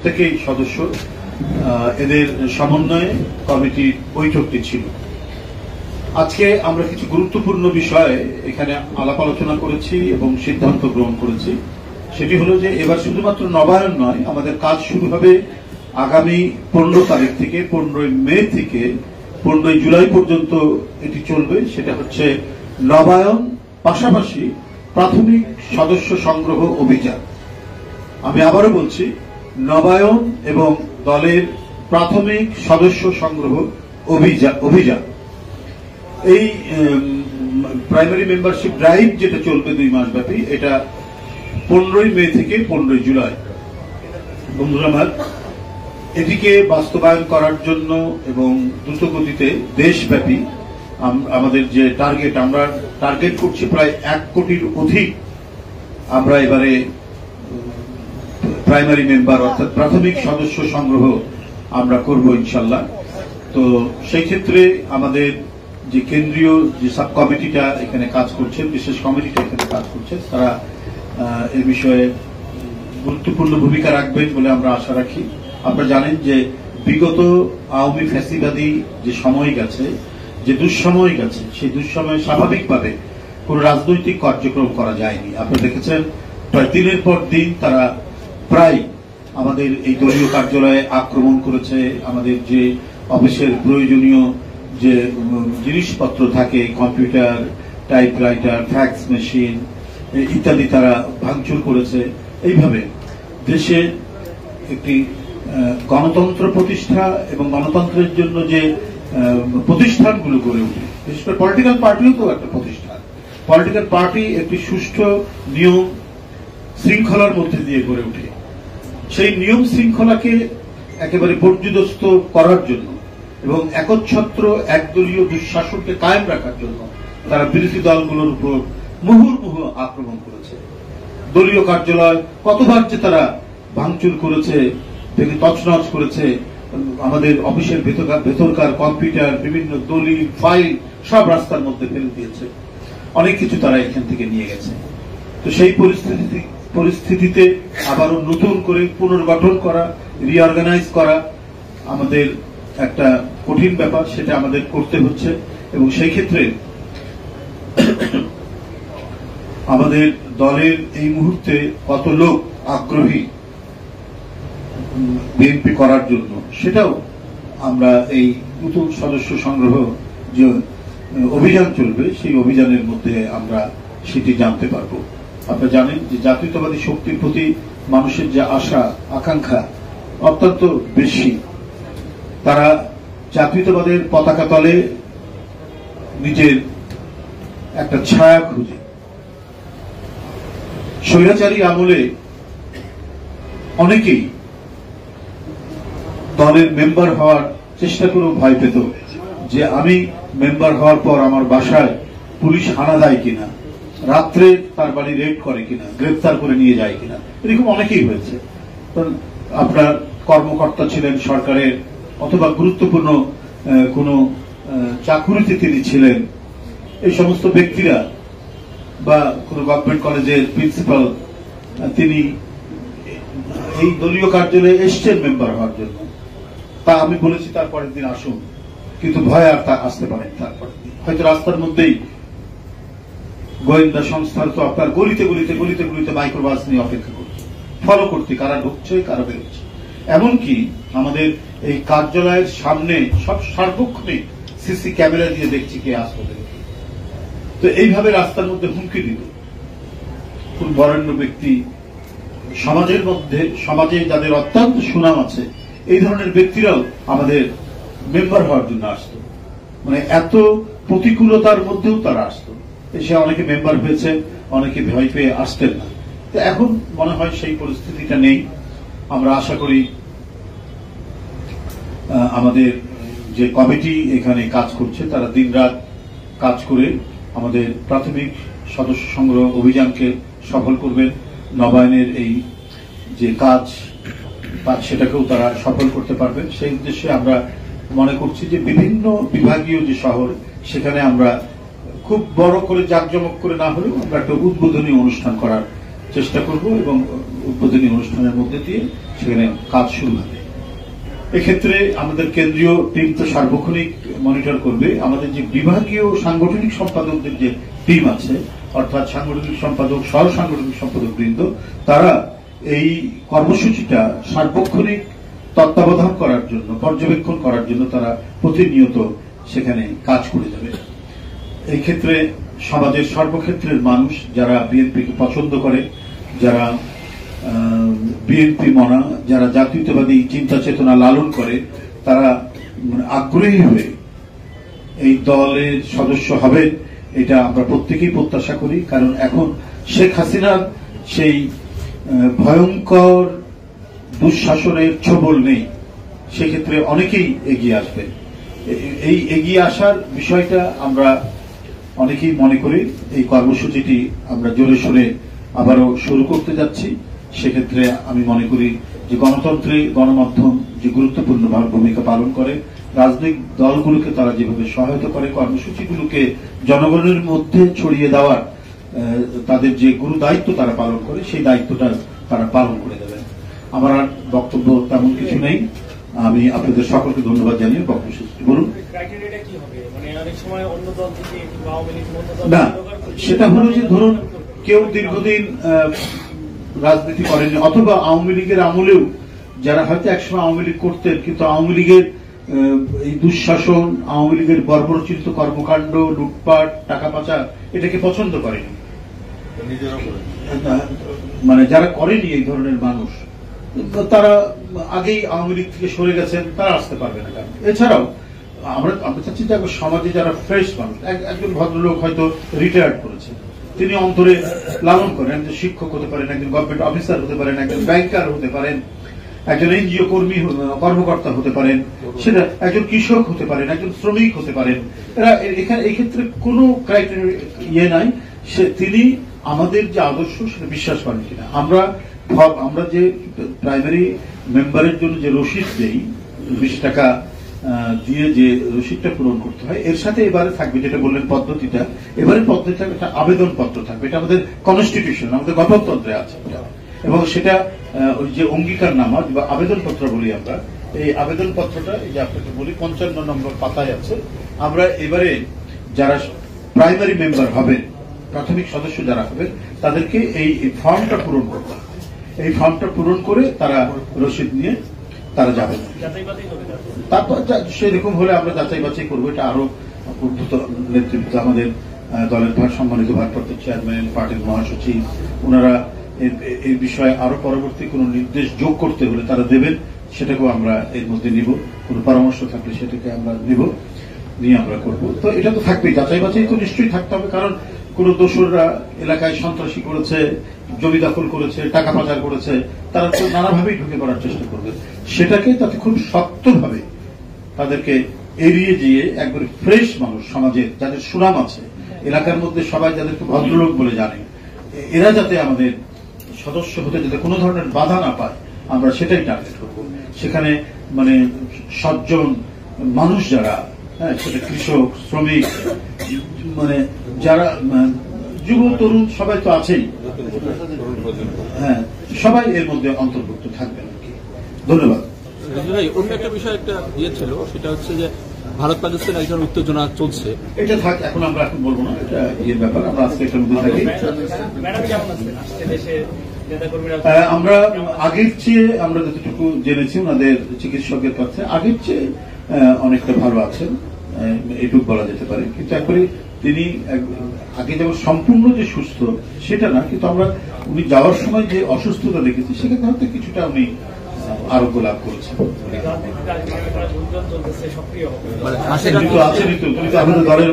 প্রত্যেকেই সদস্য, এদের সমন্বয়ে কমিটির বৈঠকটি ছিল। আজকে আমরা কিছু গুরুত্বপূর্ণ বিষয়ে এখানে আলাপ আলোচনা করেছি এবং সিদ্ধান্ত গ্রহণ করেছি। সেটি হলো যে এবার শুধুমাত্র নবায়ন নয়, আমাদের কাজ শুরু হবে আগামী 15 তারিখ থেকে, 15 মে থেকে 15 জুলাই পর্যন্ত এটি চলবে। সেটা হচ্ছে নবায়ন পাশাপাশি প্রাথমিক সদস্য সংগ্রহ অভিযান। আমি আবারও বলছি, নবায়ন এবং দলের প্রাথমিক সদস্য সংগ্রহ অভিযান। এই প্রাইমারি মেম্বারশিপ ড্রাইভ যেটা চলবে 2 মাস ব্যাপী, এটা 15 মে থেকে 15 জুলাই। বন্ধুরা আমার, এটিকে বাস্তবায়ন করার জন্য এবং দ্রুতগতিতে দেশব্যাপী আমাদের যে টার্গেট, আমরা টার্গেট করছি প্রায় 1 কোটির অধিক আমরা এবারে প্রাইমারি মেম্বার অর্থাৎ প্রাথমিক সদস্য সংগ্রহ আমরা করব ইনশাল্লাহ। তো সেই ক্ষেত্রে আমাদের যে কেন্দ্রীয় যে সাব কমিটিটা এখানে কাজ করছেন, বিশেষ কমিটিটা এখানে কাজ করছেন, তারা এ বিষয়ে গুরুত্বপূর্ণ ভূমিকা রাখবেন বলে আমরা আশা রাখি। আপনারা জানেন যে বিগত আওয়ামী ফ্যাসিবাদী যে সময় গেছে, যে দুঃসময় গেছে, সেই দুঃসময়ে স্বাভাবিকভাবে কোন রাজনৈতিক কার্যক্রম করা যায়নি। আপনারা দেখেছেন প্রায় দিনের পর দিন তারা প্রায় আমাদের এই দলীয় কার্যালয়ে আক্রমণ করেছে। আমাদের যে অফিসের প্রয়োজনীয় যে জিনিসপত্র থাকে, কম্পিউটার, টাইপরাইটার, ফ্যাক্স মেশিন ইত্যাদি তারা ভাঙচুর করেছে। এইভাবে দেশে একটি গণতন্ত্র প্রতিষ্ঠা এবং গণতন্ত্রের জন্য যে প্রতিষ্ঠানগুলো গড়ে ওঠে, বিশেষ করে পলিটিক্যাল পার্টিও তো একটা প্রতিষ্ঠান। পলিটিক্যাল পার্টি একটি সুষ্ঠু নিয়ম শৃঙ্খলার মধ্যে দিয়ে গড়ে ওঠে। সেই নিয়ম শৃঙ্খলাকে একেবারে পর্যুদস্ত করার জন্য এবং একচ্ছত্র একদলীয় দুঃশাসনকে কায়েম রাখার জন্য তারা বিরোধী দলগুলোর উপর মুহুর্মুহু আক্রমণ করেছে। দলীয় কার্যালয় কতবার যে তারা ভাঙচুর করেছে, থেকে তছনছ করেছে, আমাদের অফিসের ভেতরকার কম্পিউটার, বিভিন্ন দলিল, ফাইল সব রাস্তার মধ্যে ফেলে দিয়েছে। অনেক কিছু তারা এখান থেকে নিয়ে গেছে। তো সেই পরিস্থিতিতে আবারও নতুন করে পুনর্গঠন করা, রিঅর্গানাইজ করা আমাদের একটা কঠিন ব্যাপার, সেটা আমাদের করতে হচ্ছে। এবং সেই ক্ষেত্রে আমাদের দলের এই মুহূর্তে কত লোক আগ্রহী বিএনপি করার জন্য, সেটাও আমরা এই নতুন সদস্য সংগ্রহ যে অভিযান চলবে সেই অভিযানের মধ্যে আমরা সেটি জানতে পারব। আপনারা জানেন যে জাতীয়তাবাদী শক্তির প্রতি মানুষের যে আশা আকাঙ্ক্ষা অত্যন্ত বেশি। তারা জাতীয়তাবাদের পতাকা তলে নিজের একটা ছায়া খুঁজে। স্বৈরাচারী আমলে অনেকেই দলের মেম্বার হওয়ার চেষ্টা করেও ভয় পেত যে আমি মেম্বার হওয়ার পর আমার বাসায় পুলিশ হানা দেয় কিনা, রাত্রে তার বাড়ি রেড করে কিনা, গ্রেফতার করে নিয়ে যায় কিনা, এরকম অনেকেই হয়েছে। আপনার কর্মকর্তা ছিলেন সরকারের অথবা গুরুত্বপূর্ণ কোন চাকুরিতে তিনি ছিলেন, এই সমস্ত ব্যক্তিরা বা কোন গভর্নমেন্ট কলেজের প্রিন্সিপাল, তিনি এই দলীয় কার্যালয়ে এসছেন মেম্বার হওয়ার জন্য। তা আমি বলেছি তার পরের দিন আসুন, কিন্তু ভয় আর তা আসতে পারেন। তারপরের দিন হয়তো রাস্তার মধ্যেই গোয়েন্দা সংস্থার তো আপনার গলিতে গলিতে গলিতে গলিতে মাইক্রোবাস নিয়ে অপেক্ষা করছে, ফলো করতে কারা ঢুকছে কারা বেরোচ্ছে। এমনকি আমাদের এই কার্যালয়ের সামনে সব সার্বক্ষণিক সিসি ক্যামেরা দিয়ে দেখছি কে আসতে। তো এইভাবে রাস্তার মধ্যে হুমকি দিত কোন বরেণ্য ব্যক্তি, সমাজের মধ্যে সমাজে যাদের অত্যন্ত সুনাম আছে এই ধরনের ব্যক্তিরাও আমাদের মেম্বার হওয়ার জন্য আসতো। মানে এত প্রতিকূলতার মধ্যেও তারা আসতো, এসে অনেকে মেম্বার হয়েছে, অনেকে ভয় পেয়ে আসতেন না। তো এখন মনে হয় সেই পরিস্থিতিটা নেই। আমরা আশা করি আমাদের যে কমিটি এখানে কাজ করছে তারা দিনরাত কাজ করে আমাদের প্রাথমিক সদস্য সংগ্রহ অভিযানকে সফল করবেন। নবায়নের এই যে কাজ সেটাকেও তারা সফল করতে পারবেন। সেই উদ্দেশ্যে আমরা মনে করছি যে বিভিন্ন বিভাগীয় যে শহর, সেখানে আমরা খুব বড় করে জাঁকজমক করে না হলেও আমরা একটা উদ্বোধনী অনুষ্ঠান করার চেষ্টা করব এবং উদ্বোধনী অনুষ্ঠানের মধ্যে দিয়ে সেখানে কাজ শুরু হবে। এক্ষেত্রে আমাদের কেন্দ্রীয় টিম তো সার্বক্ষণিক মনিটর করবে। আমাদের যে বিভাগীয় সাংগঠনিক সম্পাদকদের যে টিম আছে, অর্থাৎ সাংগঠনিক সম্পাদক, সহ সাংগঠনিক সম্পাদক বৃন্দ, তারা এই কর্মসূচিটা সার্বক্ষণিক তত্ত্বাবধান করার জন্য, পর্যবেক্ষণ করার জন্য তারা প্রতিনিয়ত সেখানে কাজ করে যাবে। এই ক্ষেত্রে সমাজের সর্বক্ষেত্রের মানুষ যারা বিএনপিকে পছন্দ করে, যারা বিএনপি মনা, যারা জাতীয়তাবাদী চিন্তা চেতনা লালন করে, তারা আগ্রহী হয়ে এই দলের সদস্য হবেন, এটা আমরা প্রত্যেকেই প্রত্যাশা করি। কারণ এখন শেখ হাসিনার সেই ভয়ঙ্কর দুঃশাসনের ছোবল নেই, সেক্ষেত্রে অনেকেই এগিয়ে আসবেন। এই এগিয়ে আসার বিষয়টা আমরা অনেকেই মনে করি। এই কর্মসূচিটি আমরা জোরে সোরে আবারও শুরু করতে যাচ্ছি। সেক্ষেত্রে আমি মনে করি যে গণতন্ত্রে গণমাধ্যম যে গুরুত্বপূর্ণ ভূমিকা পালন করে, রাজনৈতিক দলগুলোকে তারা যেভাবে সহায়তা করে, কর্মসূচিগুলোকে জনগণের মধ্যে ছড়িয়ে দেওয়ার তাদের যে গুরু দায়িত্ব তারা পালন করে, সেই দায়িত্বটা তারা পালন করে দেবেন। আমার আর বক্তব্য তেমন কিছু নেই। আমি আপনাদের সকলকে ধন্যবাদ জানিয়ে বক্তব্য শেষ বলুন। না, সেটা হলো যে ধরুন কেউ দীর্ঘদিন রাজনীতি করেনি, অথবা আওয়ামী লীগের আমলেও যারা হয়তো একসময় আওয়ামী লীগ করতেন, কিন্তু আওয়ামী লীগের এই দুঃশাসন, আওয়ামী লীগের বর্বরচিত কর্মকাণ্ড, লুটপাট, টাকা পাচার, এটাকে পছন্দ করেনি, মানে যারা করেনি এই ধরনের মানুষ, তারা আগেই আওয়ামী লীগ থেকে সরে গেছেন, তারা আসতে পারবে না। এছাড়াও আমরা চাচ্ছি যে সমাজে যারা ফ্রেশ মানুষ, একজন ভদ্রলোক হয়তো রিটায়ার্ড করেছে, তিনি অন্তরে লালন করেন, একজন শিক্ষক হতে পারেন, একজন গভর্নমেন্ট অফিসার হতে পারেন, একজন ব্যাংকার হতে পারেন, একজন এনজিও কর্মী কর্মকর্তা হতে পারেন, সেটা একজন কৃষক হতে পারেন, একজন শ্রমিক হতে পারেন। এরা এখানে এই ক্ষেত্রে কোনো ক্রাইটেরিয়া নাই, তিনি আমাদের যে আদর্শ সেটা বিশ্বাস করেন কিনা। আমরা যে প্রাইমারি মেম্বারের জন্য যে রসিদ দেই, 20 টাকা দিয়ে যে রসিদটা পূরণ করতে হয়, এর সাথে এবারে থাকবে যেটা বললেন পদ্ধতিটা, এবারের পদ্ধতিটা একটা আবেদন পত্র থাকবে। এটা আমাদের কনস্টিটিউশন, আমাদের গণতন্ত্রে আছে, এবং সেটা ওই যে অঙ্গীকারনামা বা আবেদন পত্র বলি আমরা, এই আবেদন পত্রটা এই যে আপনাকে বলি 55 নম্বর পাতায় আছে। আমরা এবারে যারা প্রাইমারি মেম্বার হবেন, প্রাথমিক সদস্য যারা হবেন, তাদেরকে এই ফর্মটা পূরণ করতে হবে। এই ফর্মটা পূরণ করে তারা রসিদ নিয়ে তারা যাবেন। তারপর সেরকম হলে আমরা যাচাই বাছাই করবো। এটা আরো উদ্ধত নেতৃত্ব, আমাদের দলের সম্মানিত ভারপ্রাপ্ত চেয়ারম্যান, পার্টির মহাসচিব, ওনারা এই বিষয়ে আরো পরবর্তী কোন নির্দেশ যোগ করতে হলে তারা দেবেন, সেটাকেও আমরা এর মধ্যে নিব। কোন পরামর্শ থাকলে সেটাকে আমরা নিয়ে আমরা করব। তো এটা তো থাকবেই, যাচাই বাছাই তো নিশ্চয়ই থাকতে হবে। কারণ কোন দোসররা এলাকায় সন্ত্রাসী করেছে, জমি দখল করেছে, টাকা পাচার করেছে, তারা তো নানাভাবেই ঢুকে পড়ার চেষ্টা করবে। সেটাকে তাতে খুব শক্তভাবে তাদেরকে এড়িয়ে গিয়ে একবারে ফ্রেশ মানুষ, সমাজের যাদের সুনাম আছে, এলাকার মধ্যে সবাই যাদেরকে ভদ্রলোক বলে জানে, এরা যাতে আমাদের সদস্য হতে যাতে কোনো ধরনের বাধা না পায়, আমরা সেটাই টার্গেট করব। সেখানে মানে সজ্জন মানুষ যারা, হ্যাঁ, সেটা কৃষক, শ্রমিক, মানে যারা যুব তরুণ সবাই তো আছেই, হ্যাঁ, সবাই এর মধ্যে অন্তর্ভুক্ত থাকবেন আর কি। ধন্যবাদ। অন্য একটা বিষয় একটা ছিল, সেটা হচ্ছে যে ভারত পাকিস্তান একজন উত্তেজনা চলছে, এটা থাক, এখন আমরা এখন বলবো না, এটা ইয়ের ব্যাপার। আমরা আজকে এটার মধ্যে থাকি। আমরা আগের চেয়ে, আমরা যতটুকু জেনেছি ওনাদের চিকিৎসকের কাছে, আগের চেয়ে অনেকটা ভালো আছেন, এটুকু বলা যেতে পারে। কিন্তু একবারে তিনি আগে যেমন সম্পূর্ণ যে সুস্থ সেটা না, কিন্তু আমরা উনি যাওয়ার সময় যে অসুস্থতা দেখেছি, সেক্ষেত্রে হয়তো কিছুটা উনি আরোগ্য লাভ করেছেন। আছেনই তো, আপনাদের দলের